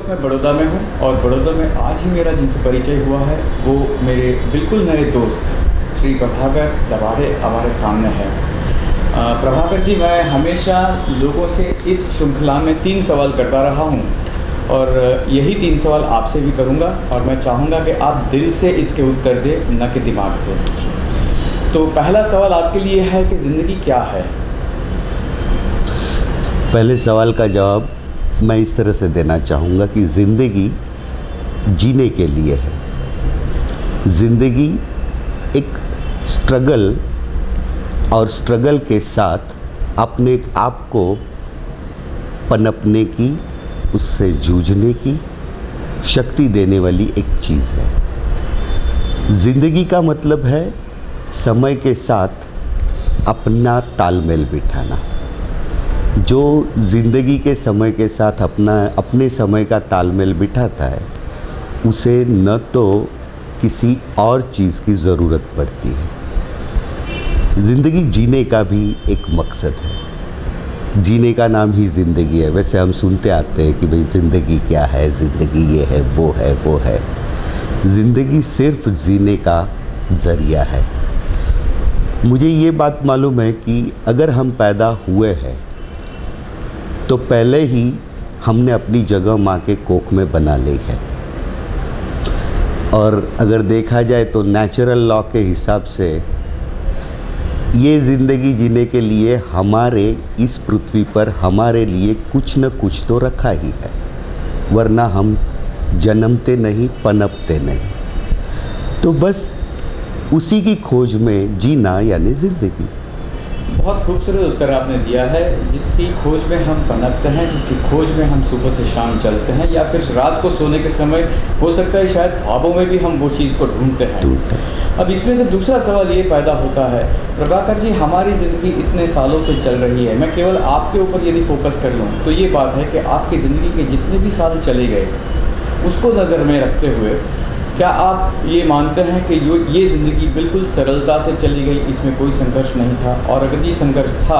वक्त मैं बड़ौदा में हूँ और बड़ौदा में आज ही मेरा जिनसे परिचय हुआ है वो मेरे बिल्कुल नए दोस्त श्री प्रभाकर दबाड़े हमारे सामने है। प्रभाकर जी, मैं हमेशा लोगों से इस श्रृंखला में 3 सवाल करता रहा हूँ और यही 3 सवाल आपसे भी करूँगा और मैं चाहूँगा कि आप दिल से इसके उत्तर दें, न कि दिमाग से। तो पहला सवाल आपके लिए है कि ज़िंदगी क्या है? पहले सवाल का जवाब मैं इस तरह से देना चाहूँगा कि ज़िंदगी जीने के लिए है। ज़िंदगी एक स्ट्रगल और स्ट्रगल के साथ अपने आप को पनपने की, उससे जूझने की शक्ति देने वाली एक चीज़ है। ज़िंदगी का मतलब है समय के साथ अपना तालमेल बिठाना। जो ज़िंदगी के समय के साथ अपने समय का तालमेल बिठाता है उसे न तो किसी और चीज़ की ज़रूरत पड़ती है। ज़िंदगी जीने का भी एक मकसद है। जीने का नाम ही ज़िंदगी है। वैसे हम सुनते आते हैं कि भाई ज़िंदगी क्या है, ज़िंदगी ये है, वो है, वो है। ज़िंदगी सिर्फ जीने का ज़रिया है। मुझे ये बात मालूम है कि अगर हम पैदा हुए हैं तो पहले ही हमने अपनी जगह माँ के कोख में बना ली है। और अगर देखा जाए तो नेचुरल लॉ के हिसाब से ये ज़िंदगी जीने के लिए हमारे इस पृथ्वी पर हमारे लिए कुछ न कुछ तो रखा ही है, वरना हम जन्मते नहीं, पनपते नहीं। तो बस उसी की खोज में जीना यानी ज़िंदगी। बहुत खूबसूरत उत्तर आपने दिया है। जिसकी खोज में हम पनपते हैं, जिसकी खोज में हम सुबह से शाम चलते हैं या फिर रात को सोने के समय हो सकता है शायद ख्वाबों में भी हम वो चीज़ को ढूंढते हैं। अब इसमें से दूसरा सवाल ये पैदा होता है, प्रभाकर जी, हमारी ज़िंदगी इतने सालों से चल रही है। मैं केवल आपके ऊपर यदि फोकस कर लूँ तो ये बात है कि आपकी ज़िंदगी के जितने भी साल चले गए उसको नज़र में रखते हुए क्या आप ये मानते हैं कि ये ज़िंदगी बिल्कुल सरलता से चली गई, इसमें कोई संघर्ष नहीं था? और अगर ये संघर्ष था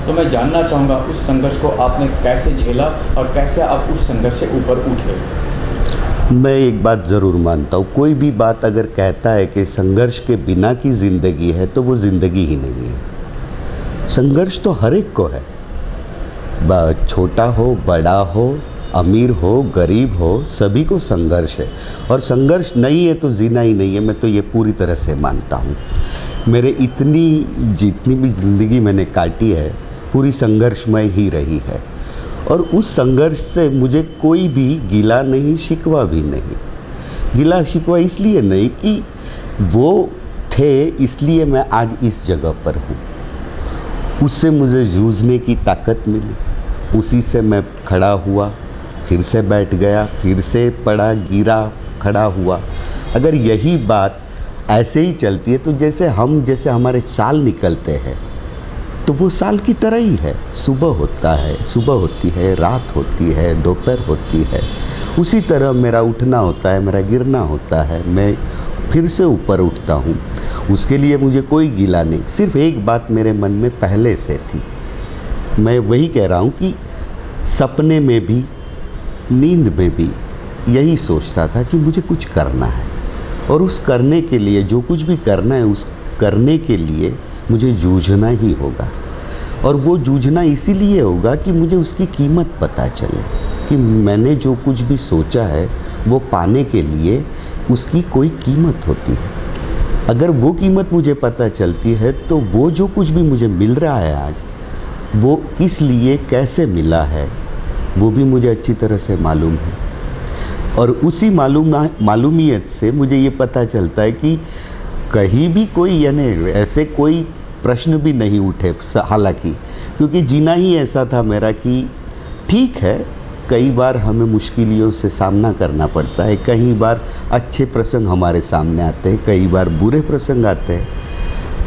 तो मैं जानना चाहूँगा उस संघर्ष को आपने कैसे झेला और कैसे आप उस संघर्ष से ऊपर उठे? मैं एक बात ज़रूर मानता हूँ, कोई भी बात अगर कहता है कि संघर्ष के बिना की ज़िंदगी है तो वो ज़िंदगी ही नहीं है। संघर्ष तो हर एक को है, छोटा हो, बड़ा हो, अमीर हो, गरीब हो, सभी को संघर्ष है। और संघर्ष नहीं है तो जीना ही नहीं है। मैं तो ये पूरी तरह से मानता हूँ। मेरे जितनी भी ज़िंदगी मैंने काटी है पूरी संघर्षमय ही रही है और उस संघर्ष से मुझे कोई भी गिला नहीं, शिकवा भी नहीं। गिला शिकवा इसलिए नहीं कि वो थे इसलिए मैं आज इस जगह पर हूँ। उससे मुझे जूझने की ताकत मिली, उसी से मैं खड़ा हुआ, फिर से बैठ गया, फिर से पड़ा, गिरा, खड़ा हुआ। अगर यही बात ऐसे ही चलती है तो जैसे हमारे साल निकलते हैं तो वो साल की तरह ही है। सुबह होती है, रात होती है, दोपहर होती है। उसी तरह मेरा उठना होता है, मेरा गिरना होता है, मैं फिर से ऊपर उठता हूँ। उसके लिए मुझे कोई गिला नहीं। सिर्फ एक बात मेरे मन में पहले से थी। मैं वही कह रहा हूँ कि सपने में भी, नींद में भी यही सोचता था कि मुझे कुछ करना है और उस करने के लिए, जो कुछ भी करना है उस करने के लिए मुझे जूझना ही होगा। और वो जूझना इसीलिए होगा कि मुझे उसकी कीमत पता चले कि मैंने जो कुछ भी सोचा है वो पाने के लिए उसकी कोई कीमत होती है। अगर वो कीमत मुझे पता चलती है तो वो जो कुछ भी मुझे मिल रहा है आज, वो किस लिए, कैसे मिला है, वो भी मुझे अच्छी तरह से मालूम है। और उसी मालूमियत से मुझे ये पता चलता है कि कहीं भी कोई यानी ऐसे कोई प्रश्न भी नहीं उठे। हालांकि क्योंकि जीना ही ऐसा था मेरा कि ठीक है, कई बार हमें मुश्किलों से सामना करना पड़ता है, कई बार अच्छे प्रसंग हमारे सामने आते हैं, कई बार बुरे प्रसंग आते हैं।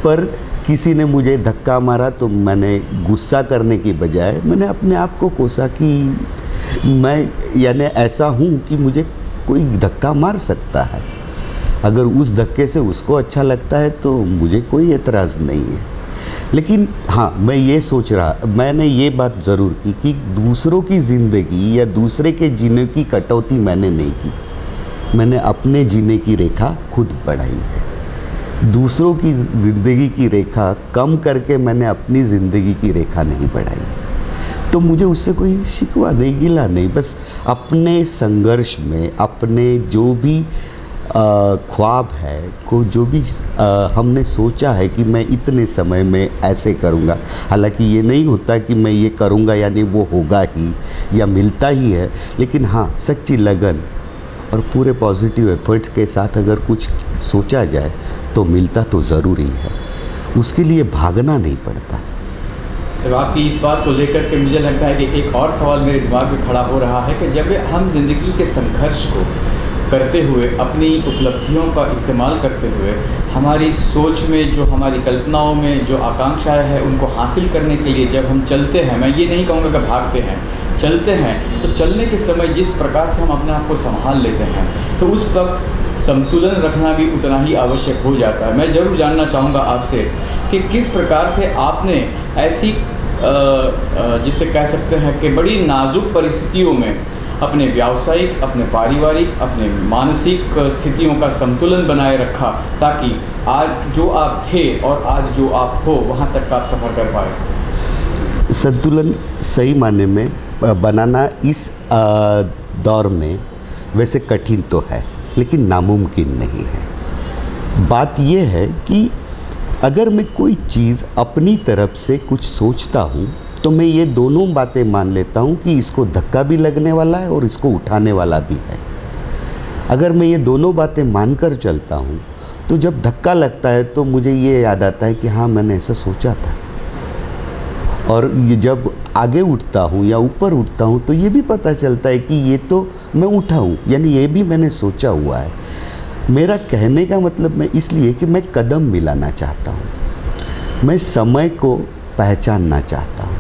पर किसी ने मुझे धक्का मारा तो मैंने गुस्सा करने की बजाय मैंने अपने आप को कोसा कि मैं यानी ऐसा हूँ कि मुझे कोई धक्का मार सकता है। अगर उस धक्के से उसको अच्छा लगता है तो मुझे कोई एतराज़ नहीं है। लेकिन हाँ, मैंने ये बात ज़रूर की कि दूसरों की ज़िंदगी या दूसरे के जीने की कटौती मैंने नहीं की। मैंने अपने जीने की रेखा खुद बढ़ाई है। दूसरों की ज़िंदगी की रेखा कम करके मैंने अपनी ज़िंदगी की रेखा नहीं बढ़ाई। तो मुझे उससे कोई शिकवा नहीं, गिला नहीं। बस अपने संघर्ष में, अपने जो भी ख्वाब है को, जो भी हमने सोचा है कि मैं इतने समय में ऐसे करूँगा, हालांकि ये नहीं होता कि मैं ये करूँगा यानी वो होगा ही या मिलता ही है, लेकिन हाँ, सच्ची लगन और पूरे पॉजिटिव एफर्ट के साथ अगर कुछ सोचा जाए तो मिलता तो ज़रूर ही है। उसके लिए भागना नहीं पड़ता। तो आपकी इस बात को लेकर के मुझे लगता है कि एक और सवाल मेरे दिमाग में खड़ा हो रहा है कि जब हम ज़िंदगी के संघर्ष को करते हुए, अपनी उपलब्धियों का इस्तेमाल करते हुए, हमारी सोच में जो, हमारी कल्पनाओं में जो आकांक्षाएं हैं उनको हासिल करने के लिए जब हम चलते हैं, मैं ये नहीं कहूँगा कि भागते हैं, चलते हैं, तो चलने के समय जिस प्रकार से हम अपने आप को संभाल लेते हैं, तो उस वक्त संतुलन रखना भी उतना ही आवश्यक हो जाता है। मैं ज़रूर जानना चाहूँगा आपसे कि किस प्रकार से आपने ऐसी जिसे कह सकते हैं कि बड़ी नाजुक परिस्थितियों में अपने व्यावसायिक, अपने पारिवारिक, अपने मानसिक स्थितियों का संतुलन बनाए रखा, ताकि आज जो आप थे और आज जो आप हो वहाँ तक का आप सफ़र कर पाए। संतुलन सही मायने में बनाना इस दौर में वैसे कठिन तो है, लेकिन नामुमकिन नहीं है। बात यह है कि अगर मैं कोई चीज़ अपनी तरफ से कुछ सोचता हूँ तो मैं ये दोनों बातें मान लेता हूँ कि इसको धक्का भी लगने वाला है और इसको उठाने वाला भी है। अगर मैं ये दोनों बातें मानकर चलता हूँ तो जब धक्का लगता है तो मुझे ये याद आता है कि हाँ, मैंने ऐसा सोचा था। और ये जब आगे उठता हूँ या ऊपर उठता हूँ तो ये भी पता चलता है कि ये तो मैं उठा हूँ, यानी ये भी मैंने सोचा हुआ है। मेरा कहने का मतलब मैं इसलिए कि मैं कदम मिलाना चाहता हूँ, मैं समय को पहचानना चाहता हूँ,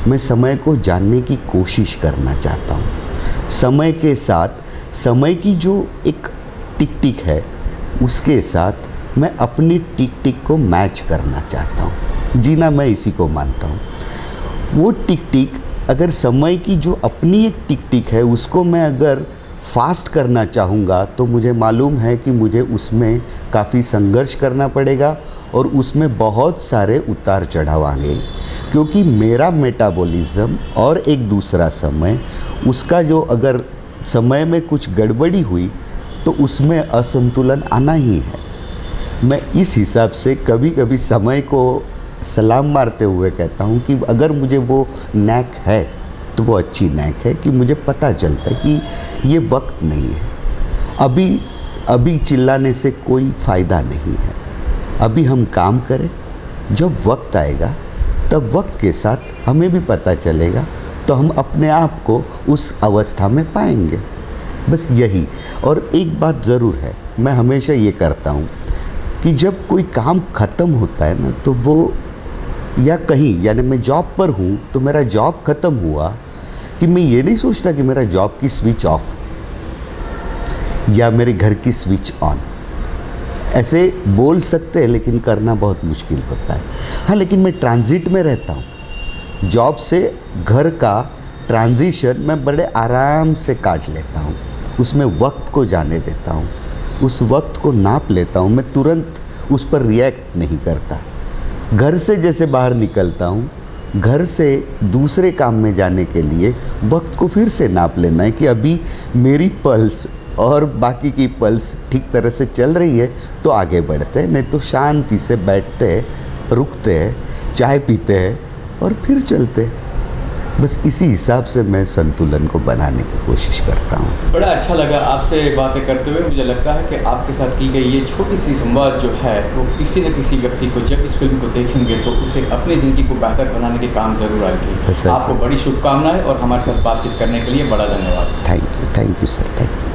मैं समय को जानने की कोशिश करना चाहता हूँ। समय के साथ, समय की जो एक टिक टिक है उसके साथ मैं अपनी टिक टिक को मैच करना चाहता हूँ। जीना मैं इसी को मानता हूँ। वो टिक टिक, अगर समय की जो अपनी एक टिक टिक है उसको मैं अगर फास्ट करना चाहूँगा तो मुझे मालूम है कि मुझे उसमें काफ़ी संघर्ष करना पड़ेगा और उसमें बहुत सारे उतार चढ़ाव आएंगे, क्योंकि मेरा मेटाबॉलिज्म और एक दूसरा समय, उसका जो अगर समय में कुछ गड़बड़ी हुई तो उसमें असंतुलन आना ही है। मैं इस हिसाब से कभी कभी समय को सलाम मारते हुए कहता हूँ कि अगर मुझे वो नैक है तो वो अच्छी नैक है कि मुझे पता चलता है कि ये वक्त नहीं है, अभी चिल्लाने से कोई फ़ायदा नहीं है। अभी हम काम करें, जब वक्त आएगा तब वक्त के साथ हमें भी पता चलेगा तो हम अपने आप को उस अवस्था में पाएंगे। बस यही। और एक बात ज़रूर है, मैं हमेशा ये करता हूँ कि जब कोई काम ख़त्म होता है ना, तो वो, या कहीं, यानी मैं जॉब पर हूँ तो मेरा जॉब ख़त्म हुआ कि मैं ये नहीं सोचता कि मेरा जॉब की स्विच ऑफ या मेरे घर की स्विच ऑन। ऐसे बोल सकते हैं लेकिन करना बहुत मुश्किल होता है। हाँ, लेकिन मैं ट्रांजिट में रहता हूँ। जॉब से घर का ट्रांजिशन मैं बड़े आराम से काट लेता हूँ, उसमें वक्त को जाने देता हूँ, उस वक्त को नाप लेता हूँ। मैं तुरंत उस पर रिएक्ट नहीं करता। घर से जैसे बाहर निकलता हूँ, घर से दूसरे काम में जाने के लिए वक्त को फिर से नाप लेना है कि अभी मेरी पल्स और बाकी की पल्स ठीक तरह से चल रही है तो आगे बढ़ते हैं, नहीं तो शांति से बैठते हैं, रुकते हैं, चाय पीते हैं और फिर चलते हैं। बस इसी हिसाब से मैं संतुलन को बनाने की कोशिश करता हूँ। बड़ा अच्छा लगा आपसे बातें करते हुए। मुझे लगता है कि आपके साथ की गई ये छोटी सी संवाद जो है वो किसी न किसी व्यक्ति को जब इस फिल्म को देखेंगे तो उसे अपनी ज़िंदगी को बेहतर बनाने के काम ज़रूर आएगी। आपको बड़ी शुभकामनाएं और हमारे साथ बातचीत करने के लिए बड़ा धन्यवाद। Thank you sir, thank you.